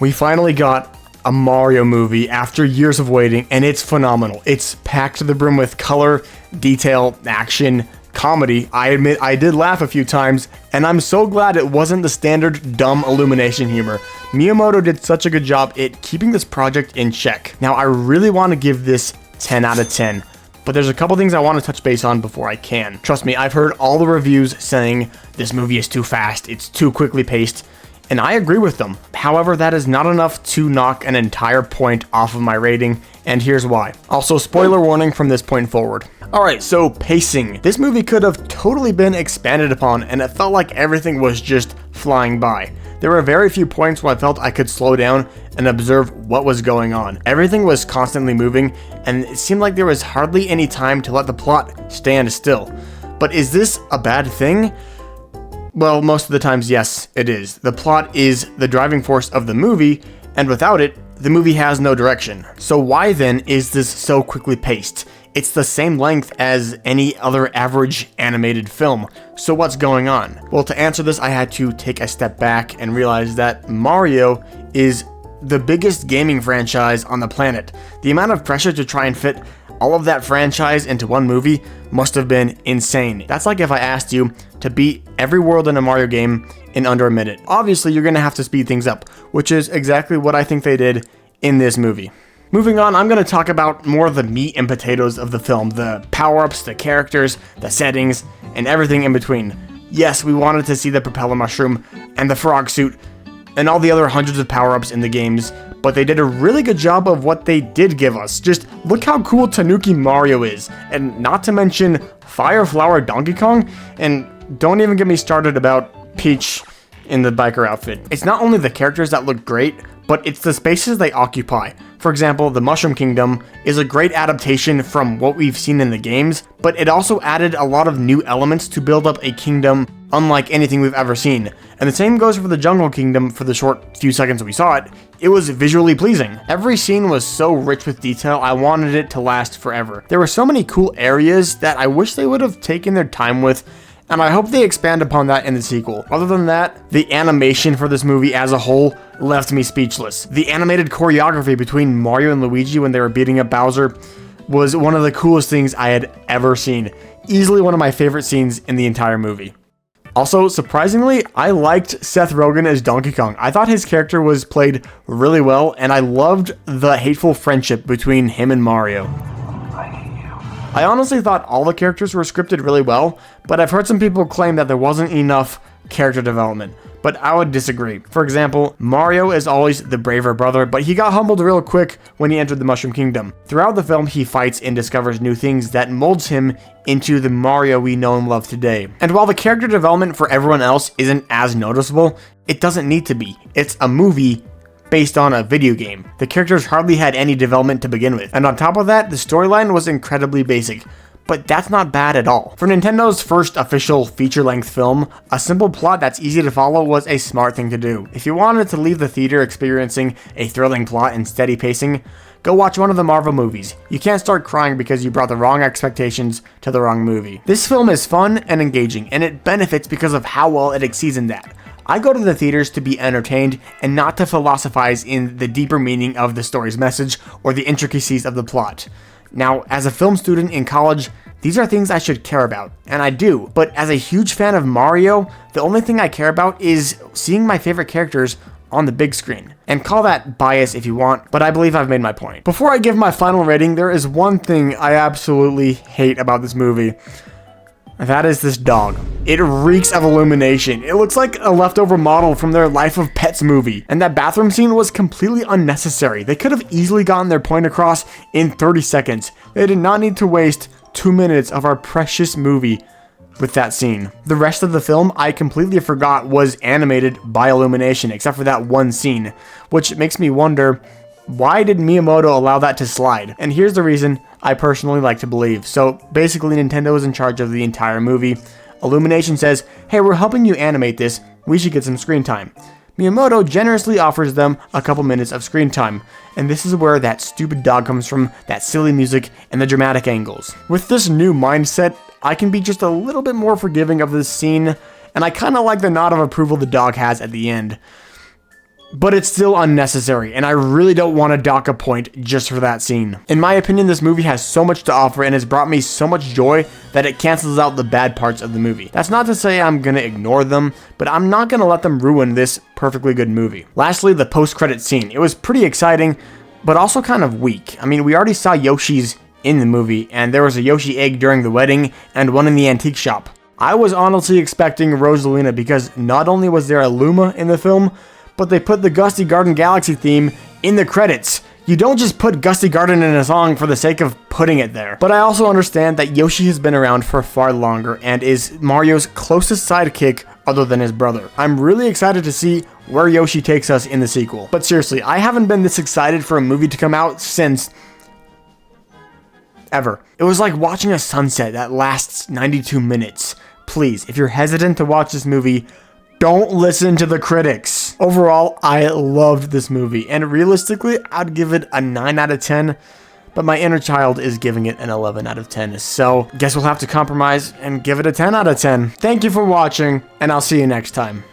We finally got a Mario movie after years of waiting, and it's phenomenal. It's packed to the brim with color, detail, action, comedy. I admit I did laugh a few times, and I'm so glad it wasn't the standard dumb Illumination humor. Miyamoto did such a good job at keeping this project in check. Now, I really want to give this 10 out of 10, but there's a couple things I want to touch base on before I can. Trust me, I've heard all the reviews saying this movie is too fast, it's too quickly paced, and I agree with them. However, that is not enough to knock an entire point off of my rating, and here's why. Also, spoiler warning from this point forward. Alright, so pacing. This movie could have totally been expanded upon, and it felt like everything was just flying by. There were very few points where I felt I could slow down and observe what was going on. Everything was constantly moving, and it seemed like there was hardly any time to let the plot stand still. But is this a bad thing? Well, most of the times, yes, it is. The plot is the driving force of the movie, and without it, the movie has no direction. So why then is this so quickly paced? It's the same length as any other average animated film. So what's going on? Well, to answer this, I had to take a step back and realize that Mario is the biggest gaming franchise on the planet. The amount of pressure to try and fit all of that franchise into one movie must have been insane. That's like if I asked you to beat every world in a Mario game in under a minute. Obviously, you're gonna have to speed things up, which is exactly what I think they did in this movie. Moving on, I'm gonna talk about more of the meat and potatoes of the film, the power-ups, the characters, the settings, and everything in between. Yes, we wanted to see the propeller mushroom and the frog suit and all the other hundreds of power-ups in the games, but they did a really good job of what they did give us. Just look how cool Tanuki Mario is, and not to mention Fire Flower Donkey Kong, and don't even get me started about Peach in the biker outfit. It's not only the characters that look great, but it's the spaces they occupy. For example, the Mushroom Kingdom is a great adaptation from what we've seen in the games, but it also added a lot of new elements to build up a kingdom unlike anything we've ever seen. And the same goes for the Jungle Kingdom. For the short few seconds we saw it, it was visually pleasing. Every scene was so rich with detail, I wanted it to last forever. There were so many cool areas that I wish they would have taken their time with, and I hope they expand upon that in the sequel. Other than that, the animation for this movie as a whole left me speechless. The animated choreography between Mario and Luigi when they were beating up Bowser was one of the coolest things I had ever seen. Easily one of my favorite scenes in the entire movie. Also, surprisingly, I liked Seth Rogen as Donkey Kong. I thought his character was played really well, and I loved the hateful friendship between him and Mario. I honestly thought all the characters were scripted really well, but I've heard some people claim that there wasn't enough character development, but I would disagree. For example, Mario is always the braver brother, but he got humbled real quick when he entered the Mushroom Kingdom. Throughout the film, he fights and discovers new things that molds him into the Mario we know and love today. And while the character development for everyone else isn't as noticeable, it doesn't need to be. It's a movie based on a video game. The characters hardly had any development to begin with. And on top of that, the storyline was incredibly basic. But that's not bad at all. For Nintendo's first official feature-length film, a simple plot that's easy to follow was a smart thing to do. If you wanted to leave the theater experiencing a thrilling plot and steady pacing, go watch one of the Marvel movies. You can't start crying because you brought the wrong expectations to the wrong movie. This film is fun and engaging, and it benefits because of how well it exceeds in that. I go to the theaters to be entertained and not to philosophize in the deeper meaning of the story's message or the intricacies of the plot. Now, as a film student in college, these are things I should care about, and I do, but as a huge fan of Mario, the only thing I care about is seeing my favorite characters on the big screen. And call that bias if you want, but I believe I've made my point. Before I give my final rating, there is one thing I absolutely hate about this movie. That is this dog. It reeks of Illumination. It looks like a leftover model from their Life of Pets movie. And that bathroom scene was completely unnecessary. They could have easily gotten their point across in 30 seconds. They did not need to waste 2 minutes of our precious movie with that scene. The rest of the film I completely forgot was animated by Illumination, except for that one scene, which makes me wonder, why did Miyamoto allow that to slide? And here's the reason I personally like to believe. So basically, Nintendo is in charge of the entire movie. Illumination says, hey, we're helping you animate this, we should get some screen time. Miyamoto generously offers them a couple minutes of screen time, and this is where that stupid dog comes from, that silly music, and the dramatic angles. With this new mindset, I can be just a little bit more forgiving of this scene, and I kinda like the nod of approval the dog has at the end. but it's still unnecessary, and I really don't want to dock a point just for that scene. In my opinion, this movie has so much to offer and has brought me so much joy that it cancels out the bad parts of the movie. That's not to say I'm gonna ignore them, but I'm not gonna let them ruin this perfectly good movie. Lastly, the post-credit scene. It was pretty exciting, but also kind of weak. I mean, we already saw Yoshi's in the movie, and there was a Yoshi egg during the wedding and one in the antique shop. I was honestly expecting Rosalina because not only was there a Luma in the film, but they put the Gusty Garden Galaxy theme in the credits. You don't just put Gusty Garden in a song for the sake of putting it there. But I also understand that Yoshi has been around for far longer and is Mario's closest sidekick other than his brother. I'm really excited to see where Yoshi takes us in the sequel. But seriously, I haven't been this excited for a movie to come out since ever. It was like watching a sunset that lasts 92 minutes. Please, if you're hesitant to watch this movie, don't listen to the critics. Overall, I loved this movie, and realistically, I'd give it a 9 out of 10, but my inner child is giving it an 11 out of 10, so guess we'll have to compromise and give it a 10 out of 10. Thank you for watching, and I'll see you next time.